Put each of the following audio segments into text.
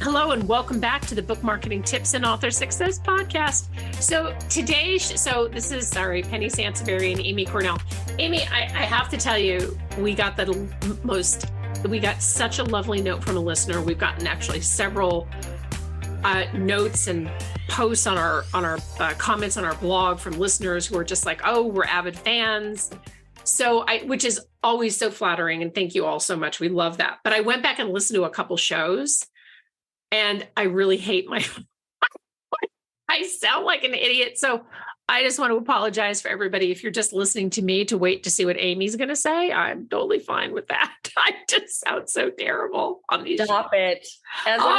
Hello and welcome back to the Book Marketing Tips and Author Success Podcast. So this is Penny Sansevieri and Amy Cornell. Amy, I have to tell you, we got such a lovely note from a listener. We've gotten actually several notes and posts on our comments on our blog from listeners who are just like, oh, we're avid fans. Which is always so flattering. And thank you all so much. We love that. But I went back and listened to a couple shows and I really hate I sound like an idiot. So I just want to apologize for everybody. If you're just listening to me to wait to see what Amy's going to say, I'm totally fine with that. I just sound so terrible on these Stop shows. it.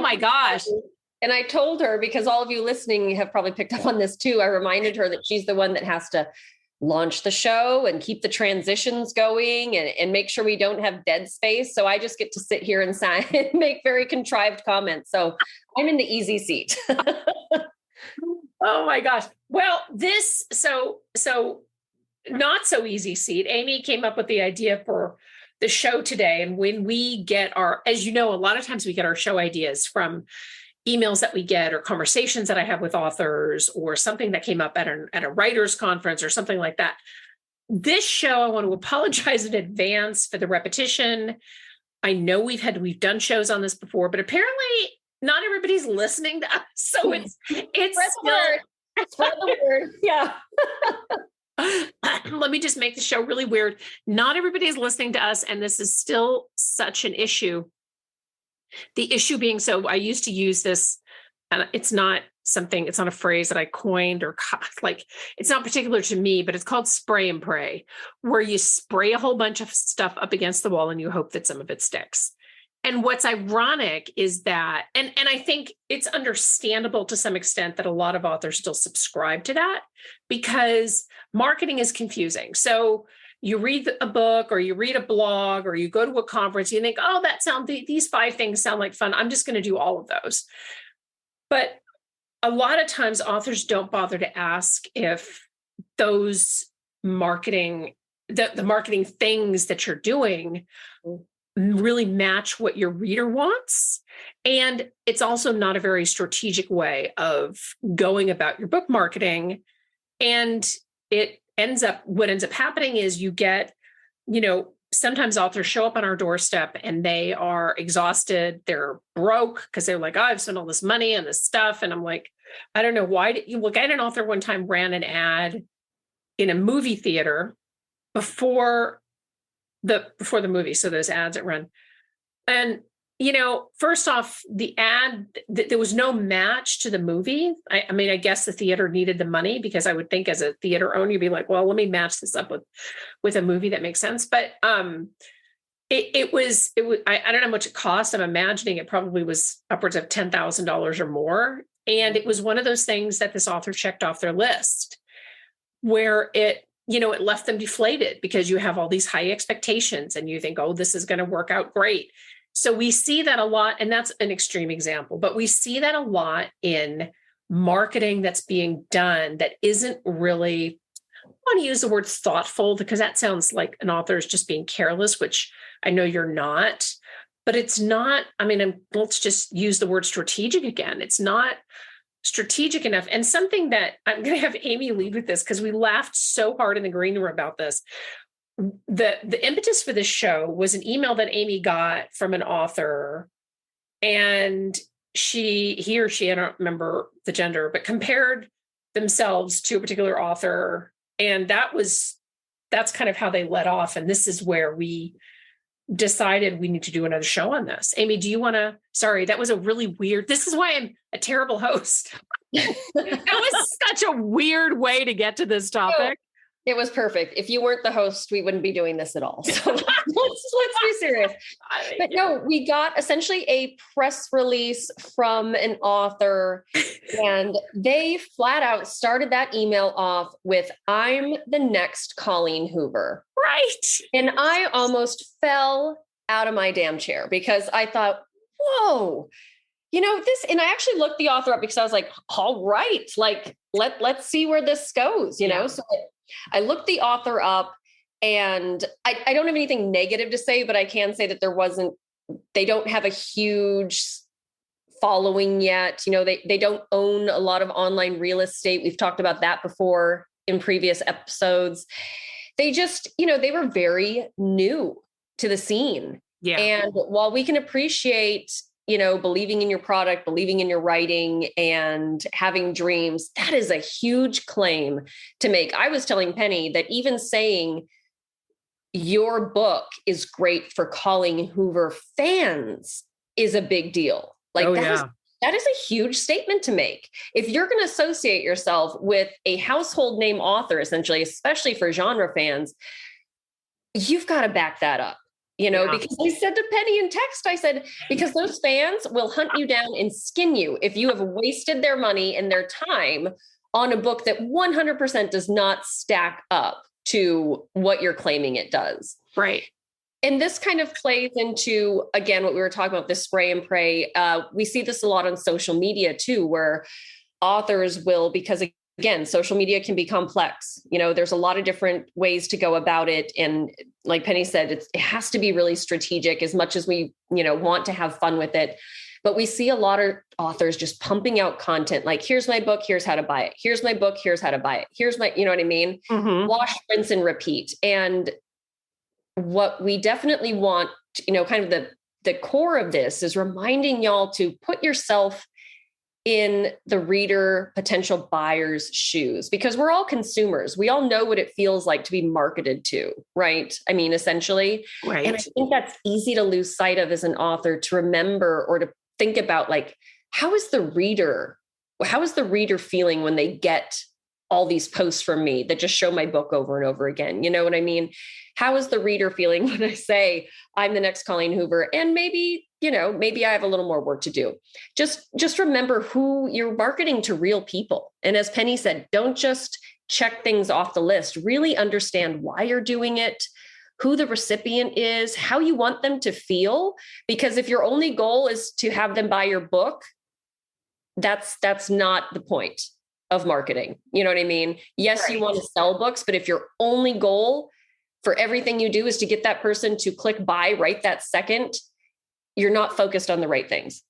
My gosh. And I told her, because all of you listening have probably picked up on this too, I reminded her that she's the one that has to launch the show and keep the transitions going and make sure we don't have dead space. So I just get to sit here and make very contrived comments. So I'm in the easy seat. Oh my gosh. Well, so not so easy seat. Amy came up with the idea for the show today. And when we get as you know, a lot of times we get our show ideas from emails that we get or conversations that I have with authors or something that came up at a writer's conference or something like that. This show, I want to apologize in advance for the repetition. I know we've done shows on this before, but apparently not everybody's listening to us. So it's spread the word. Yeah. Let me just make the show really weird. Not everybody's listening to us, and this is still such an issue. The issue being, so I used to use this, and it's not a phrase that I coined or it's not particular to me, but it's called spray and pray, where you spray a whole bunch of stuff up against the wall and you hope that some of it sticks. And what's ironic is that, and I think it's understandable to some extent that a lot of authors still subscribe to that because marketing is confusing. So you read a book or you read a blog or you go to a conference, you think, oh, these 5 things sound like fun. I'm just going to do all of those. But a lot of times authors don't bother to ask if those the marketing things that you're doing really match what your reader wants. And it's also not a very strategic way of going about your book marketing. And what ends up happening is you get, sometimes authors show up on our doorstep and they are exhausted. They're broke because they're like, oh, I've spent all this money on this stuff. And I'm like, I don't know, why did you look at an author one time ran an ad in a movie theater before the movie. So those ads that run. And, first off, the ad, there was no match to the movie. I mean, I guess the theater needed the money because I would think as a theater owner, you'd be like, well, let me match this up with a movie that makes sense. But it was, I don't know how much it cost. I'm imagining it probably was upwards of $10,000 or more. And it was one of those things that this author checked off their list where it left them deflated because you have all these high expectations and you think, oh, this is going to work out great. So we see that a lot, and that's an extreme example, but we see that a lot in marketing that's being done that isn't really, I want to use the word thoughtful because that sounds like an author is just being careless, which I know you're not, but it's not, let's just use the word strategic again. It's not strategic enough. And something that I'm going to have Amy lead with this because we laughed so hard in the green room about this. The impetus for this show was an email that Amy got from an author, and he or she, I don't remember the gender, but compared themselves to a particular author. And that's kind of how they let off. And this is where we decided we need to do another show on this. Amy, do you want to, sorry, that was a really weird, this is why I'm a terrible host. That was such a weird way to get to this topic. It was perfect. If you weren't the host, we wouldn't be doing this at all. So let's be serious. But no, we got essentially a press release from an author, and they flat out started that email off with, I'm the next Colleen Hoover. Right. And I almost fell out of my damn chair because I thought, whoa, this, and I actually looked the author up because I was like, all right, like, let's see where this goes, So I looked the author up, and I don't have anything negative to say, but I can say that they don't have a huge following yet. They don't own a lot of online real estate. We've talked about that before in previous episodes. They just, they were very new to the scene. Yeah. And while we can appreciate, believing in your product, believing in your writing, and having dreams, that is a huge claim to make. I was telling Penny that even saying your book is great for Colleen Hoover fans is a big deal. Like that is a huge statement to make. If you're going to associate yourself with a household name author, essentially, especially for genre fans, you've got to back that up. Because I said to Penny in text, I said, because those fans will hunt you down and skin you if you have wasted their money and their time on a book that 100% does not stack up to what you're claiming it does. Right. And this kind of plays into, again, what we were talking about, this spray and pray. We see this a lot on social media too, where authors will, because again, social media can be complex. There's a lot of different ways to go about it. And like Penny said, it has to be really strategic as much as we, want to have fun with it. But we see a lot of authors just pumping out content like, here's my book, here's how to buy it. Here's my book, here's how to buy it. Here's my, you know what I mean? Mm-hmm. Wash, rinse, and repeat. And what we definitely want, kind of the core of this is reminding y'all to put yourself in the reader, potential buyer's shoes, because we're all consumers. We all know what it feels like to be marketed to, right? I mean, essentially. Right. And I think that's easy to lose sight of as an author, to remember or to think about, like, how is the reader feeling when they get all these posts from me that just show my book over and over again? You know what I mean? How is the reader feeling when I say I'm the next Colleen Hoover, and maybe I have a little more work to do? Just remember who you're marketing to, real people. And as Penny said, don't just check things off the list. Really understand why you're doing it, who the recipient is, how you want them to feel. Because if your only goal is to have them buy your book, that's not the point of marketing. You know what I mean? Yes, right. You want to sell books, but if your only goal for everything you do is to get that person to click buy right that second, you're not focused on the right things.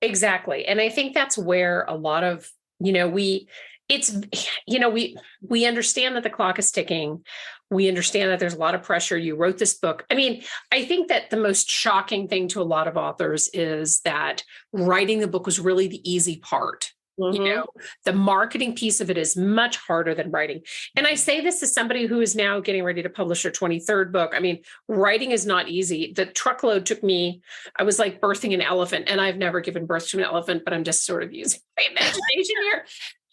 Exactly. And I think that's where a lot of, we understand that the clock is ticking. We understand that there's a lot of pressure. You wrote this book. I mean, I think that the most shocking thing to a lot of authors is that writing the book was really the easy part. Mm-hmm. The marketing piece of it is much harder than writing. And I say this as somebody who is now getting ready to publish her 23rd book. I mean, writing is not easy. The truckload took me, I was like birthing an elephant, and I've never given birth to an elephant, but I'm just sort of using my imagination here.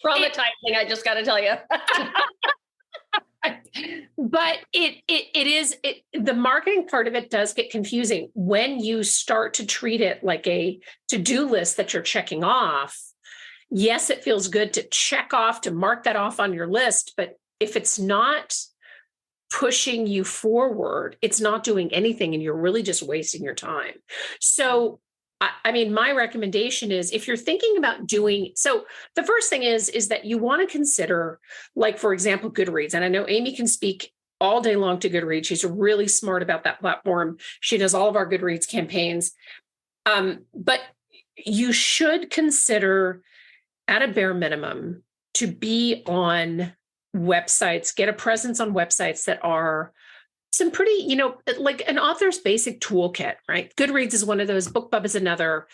Traumatizing, I just got to tell you. But the marketing part of it does get confusing when you start to treat it like a to-do list that you're checking off. Yes, it feels good to check off, to mark that off on your list. But if it's not pushing you forward, it's not doing anything, and you're really just wasting your time. So, I mean, my recommendation is, if you're thinking about doing, so the first thing is that you want to consider, like, for example, Goodreads. And I know Amy can speak all day long to Goodreads. She's really smart about that platform. She does all of our Goodreads campaigns. But you should consider, at a bare minimum, to be on websites, get a presence on websites that are some pretty, like an author's basic toolkit, right? Goodreads is one of those, BookBub is another.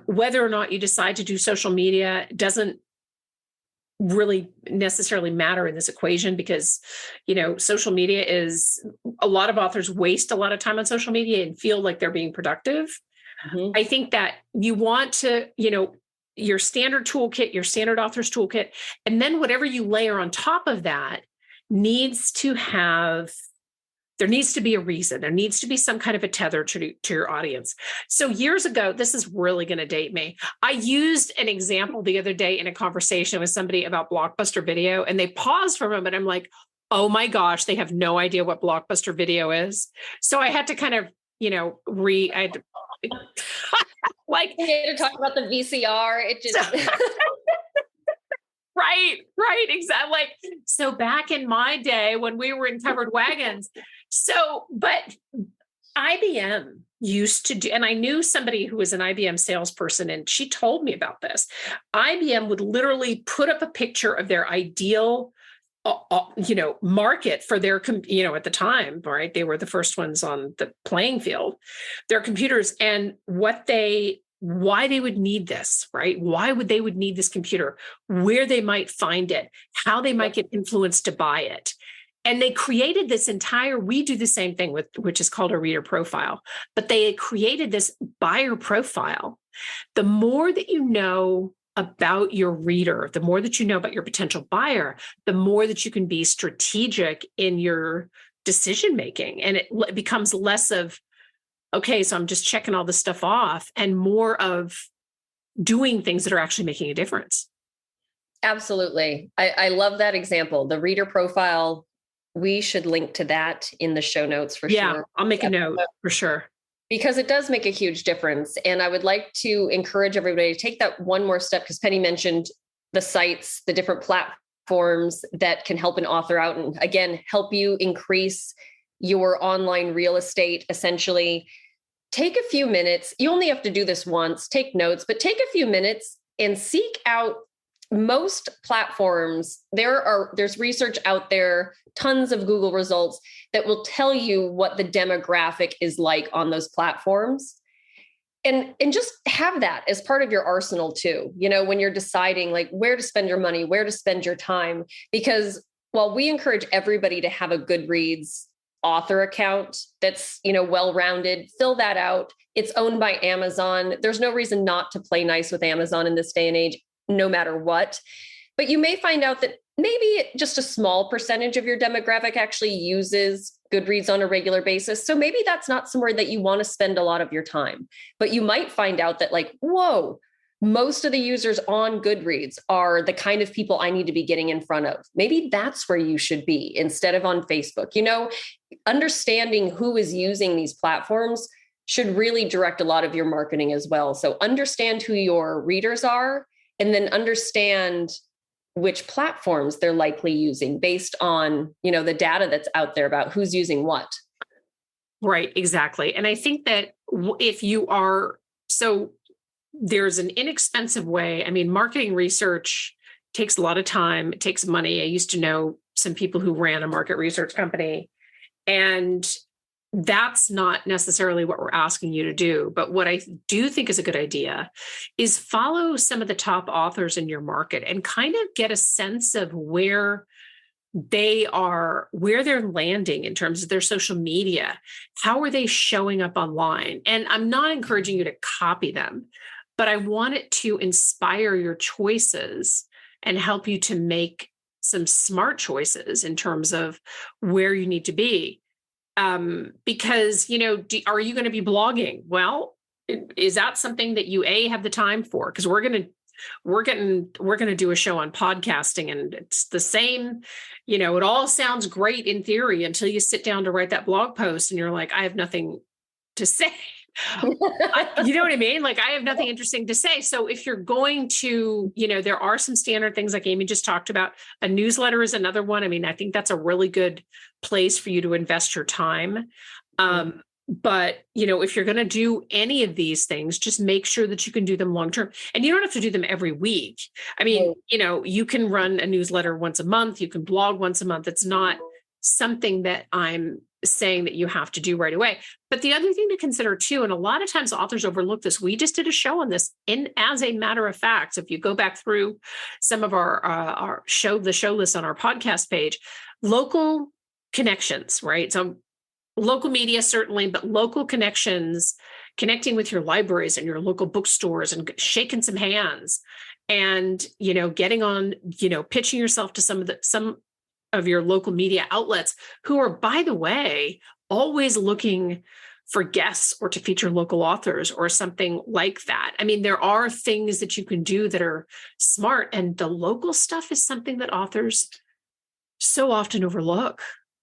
Whether or not you decide to do social media doesn't really necessarily matter in this equation, because, social media is, a lot of authors waste a lot of time on social media and feel like they're being productive. Mm-hmm. I think that you want to, your standard toolkit, your standard author's toolkit, and then whatever you layer on top of that there needs to be a reason. There needs to be some kind of a tether to your audience. So years ago, this is really going to date me. I used an example the other day in a conversation with somebody about Blockbuster Video, and they paused for a moment. I'm like, oh my gosh, they have no idea what Blockbuster Video is. So I had to kind of, like, you need to talk about the VCR. It just right, exactly. Like, so back in my day when we were in covered wagons, but IBM used to do, and I knew somebody who was an IBM salesperson, and she told me about this. IBM would literally put up a picture of their ideal market for their, at the time, right? They were the first ones on the playing field, their computers, and why they would need this, right? Why would they need this computer, where they might find it, how they might get influenced to buy it. And they created this we do the same thing which is called a reader profile, but they created this buyer profile. The more that you know about your reader, the more that you know about your potential buyer, the more that you can be strategic in your decision-making. And it becomes less of, okay, so I'm just checking all this stuff off, and more of doing things that are actually making a difference. Absolutely. I love that example. The reader profile, we should link to that in the show notes for sure. Yeah, I'll make a note for sure. Because it does make a huge difference. And I would like to encourage everybody to take that one more step, because Penny mentioned the sites, the different platforms that can help an author out and, again, help you increase your online real estate. Essentially, take a few minutes. You only have to do this once, take notes, but take a few minutes and seek out most platforms. There's research out there, tons of Google results that will tell you what the demographic is like on those platforms. And just have that as part of your arsenal too, when you're deciding like where to spend your money, where to spend your time. Because while we encourage everybody to have a Goodreads author account that's, well-rounded, fill that out. It's owned by Amazon. There's no reason not to play nice with Amazon in this day and age, no matter what. But you may find out that maybe just a small percentage of your demographic actually uses Goodreads on a regular basis. So maybe that's not somewhere that you want to spend a lot of your time. But you might find out that whoa, most of the users on Goodreads are the kind of people I need to be getting in front of. Maybe that's where you should be instead of on Facebook. Understanding who is using these platforms should really direct a lot of your marketing as well. So understand who your readers are, and then understand which platforms they're likely using based on, the data that's out there about who's using what. Right, exactly. And I think that there's an inexpensive way. I mean, marketing research takes a lot of time. It takes money. I used to know some people who ran a market research company, and that's not necessarily what we're asking you to do. But what I do think is a good idea is follow some of the top authors in your market and kind of get a sense of where they're landing in terms of their social media. How are they showing up online? And I'm not encouraging you to copy them, but I want it to inspire your choices and help you to make some smart choices in terms of where you need to be. Because, are you going to be blogging? Well, is that something that you have the time for? Because we're going to do a show on podcasting, and it's the same, it all sounds great in theory until you sit down to write that blog post and you're like, I have nothing to say. You know what I mean? I have nothing interesting to say. So if you're going to, there are some standard things like Amy just talked about. A newsletter is another one. I mean, I think that's a really good place for you to invest your time. But, if you're going to do any of these things, just make sure that you can do them long-term, and you don't have to do them every week. I mean, you can run a newsletter once a month. You can blog once a month. It's not something that I'm saying that you have to do right away. But the other thing to consider too, and a lot of times authors overlook this, we just did a show on this, and as a matter of fact, if you go back through some of the show list on our podcast page, local connections, right? So local media, certainly, but local connections, connecting with your libraries and your local bookstores and shaking some hands and, getting on, pitching yourself to some of your local media outlets who are, by the way, always looking for guests or to feature local authors or something like that. I mean, there are things that you can do that are smart, and the local stuff is something that authors so often overlook,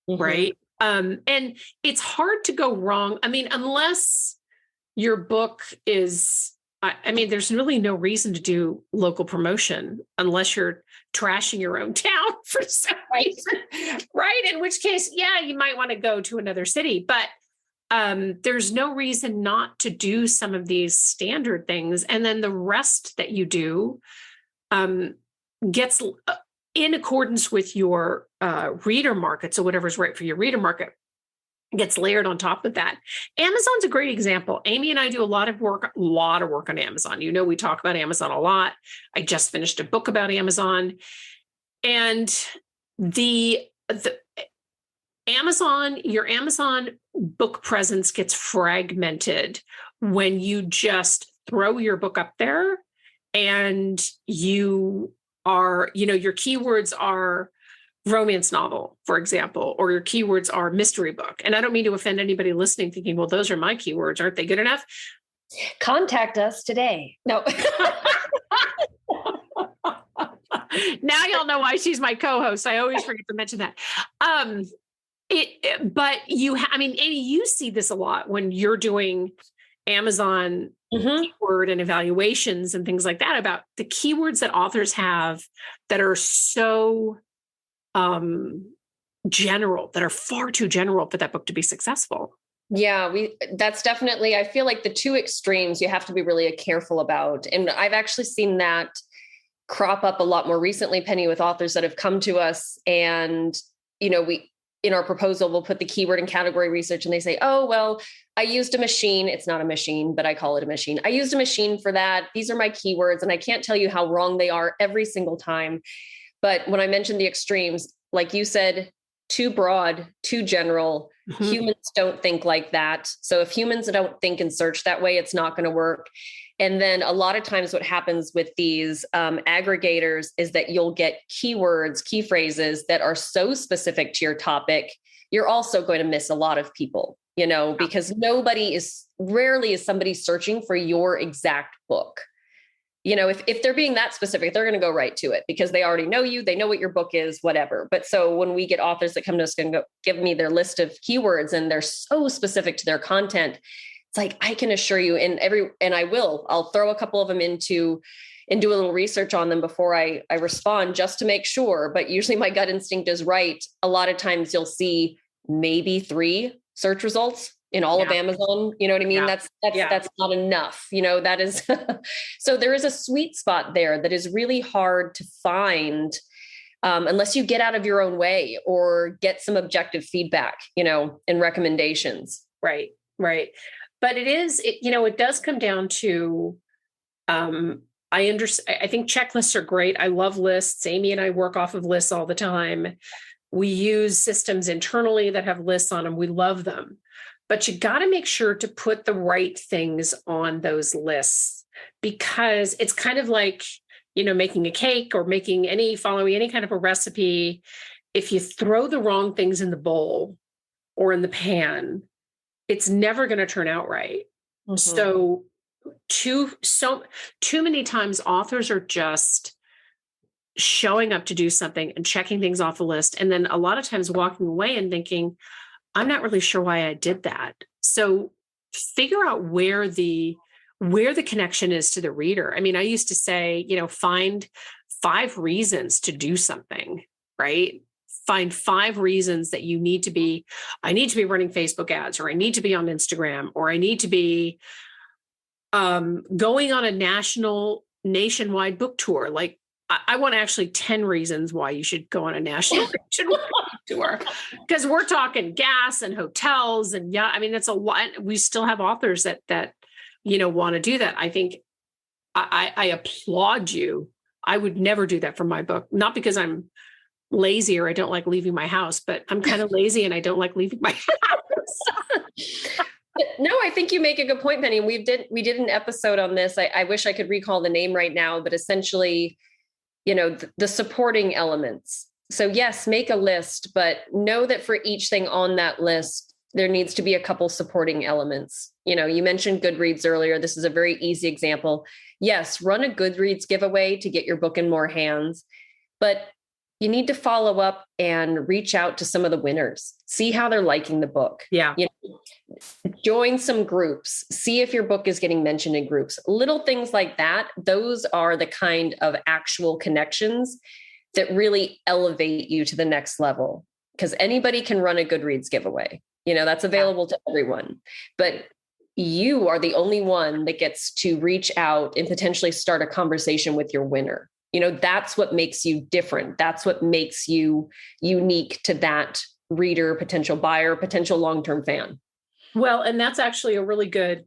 right? And it's hard to go wrong. I mean, unless your book is, there's really no reason to do local promotion unless you're trashing your own town for some reason, right? In which case, you might want to go to another city. But there's no reason not to do some of these standard things. And then the rest that you do gets in accordance with your reader market. So whatever's right for your reader market gets layered on top of that. Amazon's a great example. Amy and I do a lot of work on Amazon. You know, we talk about Amazon a lot. I just finished a book about Amazon. And the your Amazon book presence gets fragmented when you just throw your book up there and you are, your keywords are romance novel, for example, or your keywords are mystery book. And I don't mean to offend anybody listening thinking, well, those are my keywords. Aren't they good enough? Contact us today. No. Now y'all know why she's my co-host. I always forget to mention that. But Amy, you see this a lot when you're doing Amazon keyword and evaluations and things like that about the keywords that authors have that are so general, that are far too general for that book to be successful. Yeah, that's definitely, I feel like the two extremes you have to be really careful about. And I've actually seen that crop up a lot more recently, Penny, with authors that have come to us and, we, in our proposal, we'll put the keyword and category research and they say, oh, well, I used a machine. It's not a machine, but I call it a machine. I used a machine for that. These are my keywords. And I can't tell you how wrong they are every single time. But when I mentioned the extremes, like you said, too broad, too general, humans don't think like that. So if humans don't think and search that way, it's not going to work. And then a lot of times what happens with these aggregators is that you'll get keywords, key phrases that are so specific to your topic, you're also going to miss a lot of people, because rarely is somebody searching for your exact book. If they're being that specific, they're going to go right to it because they already know you, they know what your book is, whatever. But so when we get authors that come to us and go, give me their list of keywords and they're so specific to their content, it's like, I can assure you I'll throw a couple of them and do a little research on them before I respond just to make sure. But usually my gut instinct is right. A lot of times you'll see maybe 3 search results in all of Amazon. You know what I mean? Yeah. That's not enough. That is, so there is a sweet spot there that is really hard to find unless you get out of your own way or get some objective feedback, and recommendations. Right. But it does come down to, I think checklists are great. I love lists. Amy and I work off of lists all the time. We use systems internally that have lists on them. We love them, but you got to make sure to put the right things on those lists because it's kind of like, making a cake or following any kind of a recipe. If you throw the wrong things in the bowl or in the pan, it's never going to turn out right. So too many times authors are just showing up to do something and checking things off a list. And then a lot of times walking away and thinking, I'm not really sure why I did that. So figure out where the connection is to the reader. I mean, I used to say, find 5 reasons to do something, right? Find 5 reasons that I need to be running Facebook ads, or I need to be on Instagram, or I need to be going on a nationwide book tour. Like I want actually 10 reasons why you should go on a nationwide tour, because we're talking gas and hotels and it's a lot. We still have authors that want to do that. I think I applaud you. I would never do that for my book, not because I'm lazy or I don't like leaving my house, but I'm kind of lazy and I don't like leaving my house. No, I think you make a good point, Penny. We did an episode on this. I wish I could recall the name right now, but essentially, the supporting elements. So yes, make a list, but know that for each thing on that list, there needs to be a couple supporting elements. You mentioned Goodreads earlier. This is a very easy example. Yes, run a Goodreads giveaway to get your book in more hands, but you need to follow up and reach out to some of the winners, see how they're liking the book. Yeah. Join some groups, see if your book is getting mentioned in groups, little things like that. Those are the kind of actual connections that really elevate you to the next level, because anybody can run a Goodreads giveaway. That's available to everyone. But you are the only one that gets to reach out and potentially start a conversation with your winner. That's what makes you different. That's what makes you unique to that reader, potential buyer, potential long-term fan. Well, and that's actually a really good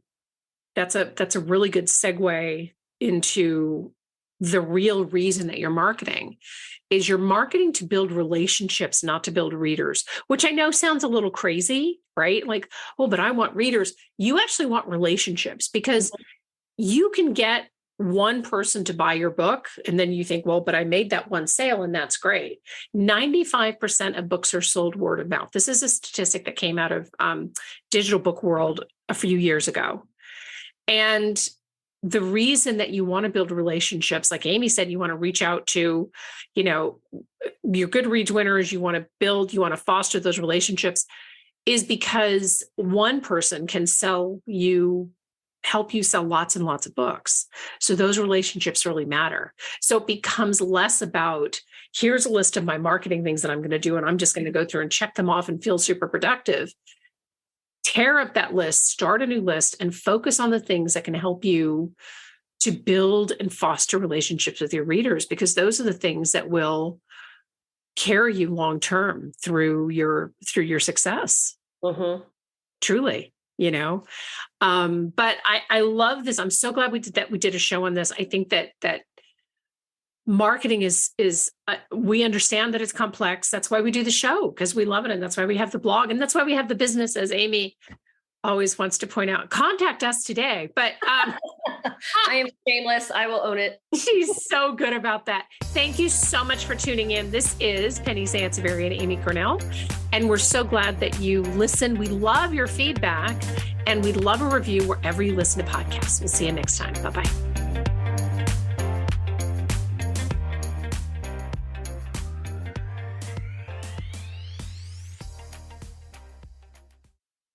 segue into the real reason that you're marketing. Is you're marketing to build relationships, not to build readers, which I know sounds a little crazy, right? Like, oh, but I want readers. You actually want relationships, because you can get one person to buy your book, and then you think, well, but I made that one sale, and that's great. 95% of books are sold word of mouth. This is a statistic that came out of Digital Book World a few years ago. And the reason that you want to build relationships, like Amy said, you want to reach out to, your Goodreads winners, you want to foster those relationships, is because one person can help you sell lots and lots of books. So those relationships really matter. So it becomes less about, here's a list of my marketing things that I'm going to do, and I'm just going to go through and check them off and feel super productive. Tear up that list, start a new list, and focus on the things that can help you to build and foster relationships with your readers, because those are the things that will carry you long-term through your success. Mm-hmm. Truly, but I love this. I'm so glad we did a show on this. I think that marketing is we understand that it's complex. That's why we do the show, because we love it. And that's why we have the blog. And that's why we have the business, as Amy always wants to point out. Contact us today. But I am shameless. I will own it. She's so good about that. Thank you so much for tuning in. This is Penny Sansevieri and Amy Cornell. And we're so glad that you listen. We love your feedback, and we'd love a review wherever you listen to podcasts. We'll see you next time. Bye-bye.